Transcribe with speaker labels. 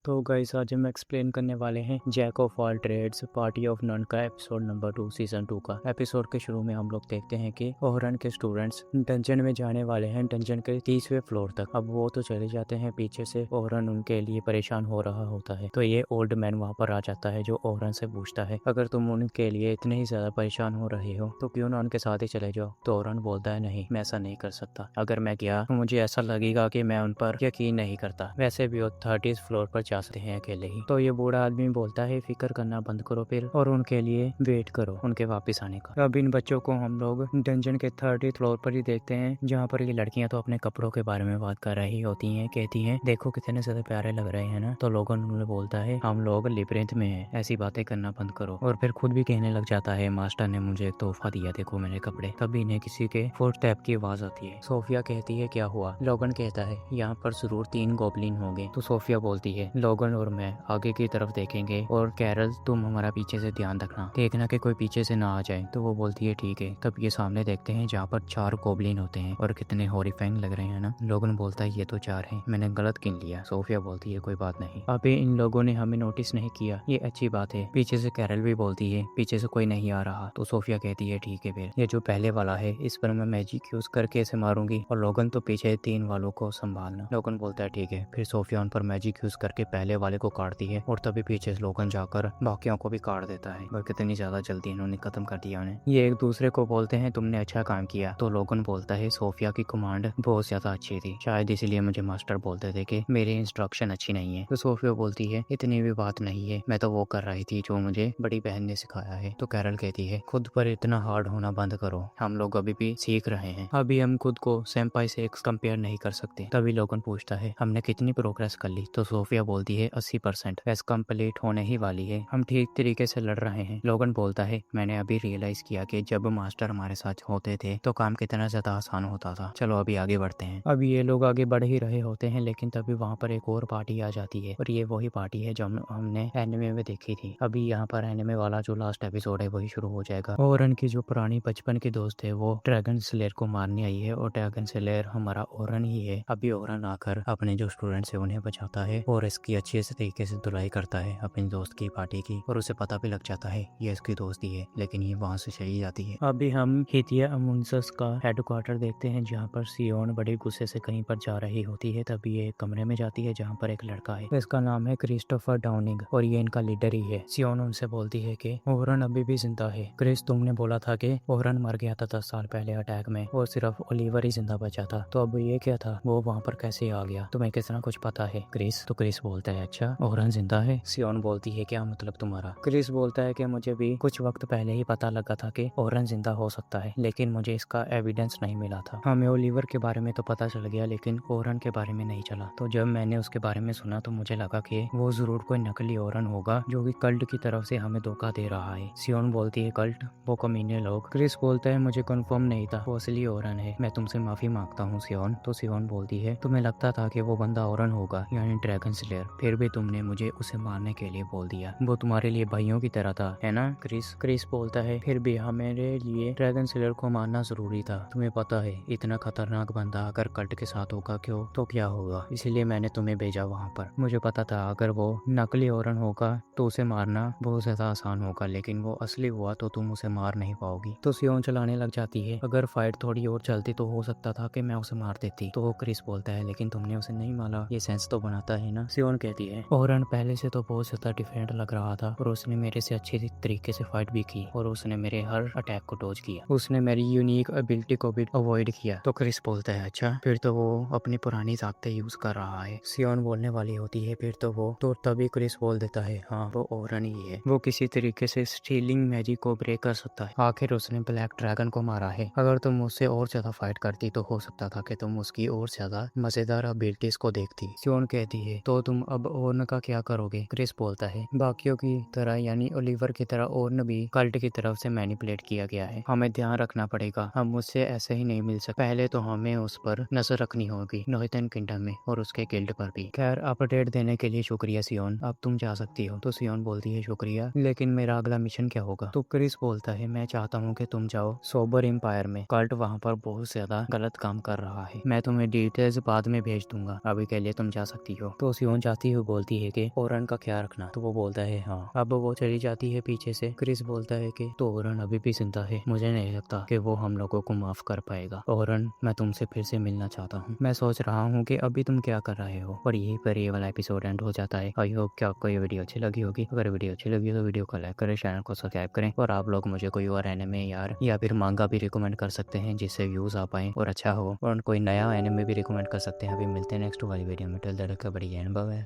Speaker 1: तो गाइस आज हम एक्सप्लेन करने वाले हैं jack of all trades party of none का एपिसोड नंबर 2 सीजन 2 का। एपिसोड के शुरू में हम लोग देखते हैं कि ओहरन के स्टूडेंट्स डंजन में जाने वाले हैं, डंजन के 30वें फ्लोर तक। अब वो तो चले जाते हैं, पीछे से ओहरन उनके लिए परेशान हो रहा होता है। तो ये ओल्ड मैन वहाँ पर आ जाता है जो ओहरन से पूछता है, अगर तुम उनके लिए इतने ही ज्यादा परेशान हो रहे हो तो क्यों ना उनके साथ ही चले जाओ। तो ओहरन बोलता है, नहीं मैं ऐसा नहीं कर सकता, अगर मैं गया तो मुझे ऐसा लगेगा कि मैं उन पर यकीन नहीं करता। वैसे भी वो 30th फ्लोर पर जा सकते हैं अकेले ही। तो ये बूढ़ा आदमी बोलता है, फिक्र करना बंद करो फिर और उनके लिए वेट करो उनके वापस आने का। अब इन बच्चों को हम लोग डंजन के 30th फ्लोर पर ही देखते हैं, जहाँ पर ये लड़कियां तो अपने कपड़ों के बारे में बात कर रही होती हैं। कहती हैं देखो कितने ज्यादा प्यारे लग रहे हैं ना। तो लोगन उन्हें बोलता है, हम लोग लिब्रिंथ में हैं, ऐसी बातें करना बंद करो। और फिर खुद भी कहने लग जाता है, मास्टर ने मुझे एक तोहफा दिया, देखो मेरे कपड़े। तभी इन्हें किसी के फुटस्टेप की आवाज आती है। सोफिया कहती है, क्या हुआ? लोगन कहता है, यहाँ पर जरूर 3 गॉब्लिन होंगे। तो सोफिया बोलती है, लोगन और मैं आगे की तरफ देखेंगे और कैरल तुम हमारा पीछे से ध्यान रखना, देखना कि कोई पीछे से ना आ जाए। तो वो बोलती है ठीक है। तब ये सामने देखते हैं जहाँ पर 4 गॉब्लिन होते हैं और कितने हॉरिफाइंग लग रहे हैं ना। लोगन बोलता है ये तो 4 हैं, मैंने गलत गिन लिया। सोफिया बोलती है कोई बात नहीं, अभी इन लोगों ने हमें नोटिस नहीं किया, ये अच्छी बात है। पीछे से कैरल भी बोलती है पीछे से कोई नहीं आ रहा। तो सोफिया कहती है ठीक है, फिर ये जो पहले वाला है इस पर मैं मैजिक यूज करके इसे मारूंगी और लोगन तो पीछे 3 वालों को संभालना। लोगन बोलता है ठीक है। फिर सोफिया उन पर मैजिक यूज करके पहले वाले को काटती है और तभी पीछे से लोगन जाकर बाकियों को भी काट देता है। और कितनी ज्यादा जल्दी इन्होंने खत्म कर दिया उन्हें। ये एक दूसरे को बोलते हैं तुमने अच्छा काम किया। तो लोगन बोलता है सोफिया की कमांड बहुत ज्यादा अच्छी थी, शायद इसीलिए मुझे मास्टर बोलते थे कि मेरी इंस्ट्रक्शन अच्छी नहीं है। तो सोफिया बोलती है इतनी भी बात नहीं है, मैं तो वो कर रही थी जो मुझे बड़ी बहन ने सिखाया है। तो कैरल कहती है खुद पर इतना हार्ड होना बंद करो, हम लोग अभी भी सीख रहे हैं, अभी हम खुद को सेम्पाई से कंपेयर नहीं कर सकते। तभी लोगन पूछता है हमने कितनी प्रोग्रेस कर ली? तो सोफिया बोलती है 80%, बस कंप्लीट होने ही वाली है, हम ठीक तरीके से लड़ रहे हैं। लोगन बोलता है मैंने अभी रियलाइज किया कि जब मास्टर हमारे साथ होते थे तो काम कितना ज्यादा आसान होता था। चलो अभी आगे बढ़ते हैं। अभी ये लोग आगे बढ़ ही रहे होते हैं, लेकिन तभी वहाँ पर एक और पार्टी आ जाती है और ये वही पार्टी है जो हमने एनिमे में देखी थी। अभी यहाँ पर एनिमे वाला जो लास्ट एपिसोड है वही शुरू हो जाएगा और उनकी जो पुरानी बचपन की दोस्त है वो ड्रैगन स्लेयर को मारने आई है और ड्रैगन स्लेयर हमारा ओरन ही है। अभी ओरन आकर अपने जो स्टूडेंट्स है उन्हें बचाता है और इसकी अच्छे से तरीके से धुलाई करता है अपनी दोस्त की पार्टी की, और उसे पता भी लग जाता है ये इसकी दोस्ती है, लेकिन ये वहाँ से चली जाती है। अभी हम हितिया अमुनसस का हेडक्वार्टर देखते हैं जहाँ पर सियोन बड़े गुस्से से कहीं पर जा रही होती है। तभी ये एक कमरे में जाती है जहाँ पर एक लड़का है, इसका नाम है क्रिस्टोफर डाउनिंग और ये इनका लीडर ही है। सियोन उनसे बोलती है कि ओहरन अभी भी जिंदा है। क्रिस तुमने बोला था कि ओहरन मर गया था 10 साल पहले अटैक में और सिर्फ ओलिवर ही जिंदा बचा था, तो अब ये क्या था? वो वहाँ पर कैसे आ गया? तुम्हें किस तरह कुछ पता है क्रिस? तो क्रिस बोलता है अच्छा ओहरन जिंदा है। सियोन बोलती है क्या मतलब तुम्हारा? क्रिस बोलता है कि मुझे भी कुछ वक्त पहले ही पता लगा था कि ओहरन जिंदा हो सकता है, लेकिन मुझे इसका एविडेंस नहीं मिला था। हमें ओलिवर के बारे में तो पता चल गया लेकिन ओहरन के बारे में नहीं चला। तो जब मैंने उसके बारे में सुना तो मुझे लगा कि वो जरूर कोई नकली ओहरन होगा जो कि कल्ट की तरफ से हमें धोखा दे रहा है। सियोन बोलती है कल्ट? वो कमीने लोग। क्रिस बोलता है मुझे कंफर्म नहीं था वो असली ओहरन है, मैं तुमसे माफी मांगता हूँ सियोन। तो सियोन बोलती है तुम्हें लगता था कि वो बंदा ओहरन होगा यानी ड्रैगन स्लेयर, फिर भी तुमने मुझे उसे मारने के लिए बोल दिया, वो तुम्हारे लिए भाइयों की तरह था है ना क्रिस बोलता है फिर भी हमारे लिए ड्रैगन स्लेयर को मारना जरूरी था, तुम्हें पता है इतना खतरनाक बंदा अगर कल्ट के साथ होगा क्यों तो क्या होगा, इसलिए मैंने तुम्हें भेजा वहाँ पर। मुझे पता था अगर वो नकली ओहरन होगा तो उसे मारना बहुत ज्यादा आसान होगा, लेकिन वो असली हुआ तो तुम उसे मार नहीं पाओगी। तो सियोन चलाने लग जाती है, अगर फाइट थोड़ी और चलती तो हो सकता था कि मैं उसे मार देती। तो क्रिस बोलता है लेकिन तुमने उसे नहीं मारा, ये सेंस तो बनाता है ना। सियोन कहती है ओहरन पहले से तो बहुत ज्यादा डिफरेंट लग रहा था और उसने मेरे से अच्छे तरीके से फाइट भी की और उसने मेरे हर अटैक को डॉज किया, उसने मेरी यूनिक एबिलिटी को भी अवॉइड किया। तो क्रिस बोलता है अच्छा फिर तो वो अपनी पुरानी ताकतें यूज कर रहा है। सियोन बोलने वाली होती है फिर तो वो, तो तभी क्रिस बोल देता है हाँ वो ओहरन ही है, वो किसी तरीके से स्टीलिंग मैजिक को ब्रेक कर सकता है, आखिर उसने ब्लैक ड्रैगन को मारा है, अगर तुम उससे और ज्यादा फाइट करती तो हो सकता था कि तुम उसकी और ज्यादा मजेदार एबिलिटीज को देखती। सियोन कहती है तो तुम अब ओर्न का क्या करोगे? क्रिस बोलता है बाकियों की तरह यानी ओलिवर की तरह ओर्न भी कल्ट की तरफ से मैनिपुलेट किया गया है, हमें ध्यान रखना पड़ेगा, हम उससे ऐसे ही नहीं मिल सकते, पहले तो हमें उस पर नजर रखनी होगी नॉर्थर्न किंगडम में और उसके गिल्ड पर भी। खैर अपडेट देने के लिए शुक्रिया सियोन, अब तुम जा सकती हो। तो सियोन बोलती है शुक्रिया, लेकिन मेरा अगला मिशन क्या होगा? तो क्रिस बोलता है मैं चाहता हूँ कि तुम जाओ सोबर एम्पायर में, कल्ट वहाँ पर बहुत ज्यादा गलत काम कर रहा है, मैं तुम्हें डिटेल्स बाद में भेज दूंगा, अभी के लिए तुम जा सकती हो। तो सियोन जा जाती हुई बोलती है कि ओरन का ख्याल रखना। तो वो बोलता है हाँ। अब वो चली जाती है पीछे से। क्रिस बोलता है कि तो ओरन अभी भी जिंदा है, मुझे नहीं लगता कि वो हम लोगों को माफ कर पाएगा। ओरन, मैं तुमसे फिर से मिलना चाहता हूँ। मैं सोच रहा हूँ कि अभी तुम क्या कर रहे हो। और यहीं पर ये वाला एपिसोड एंड हो जाता है। आई होप कि आपको ये वीडियो अच्छी लगी होगी। अगर वीडियो अच्छी लगी तो वीडियो को लाइक करें, चैनल को सब्सक्राइब करें और आप लोग मुझे कोई और एनिमे यार या फिर मांगा भी रिकमेंड कर सकते हैं जिससे व्यूज आ पाए और अच्छा हो, और कोई नया एनिमे भी रिकमेंड कर सकते हैं। अभी मिलते हैं नेक्स्ट वाली वीडियो में। टिल देन, बड़ी एंड बाय।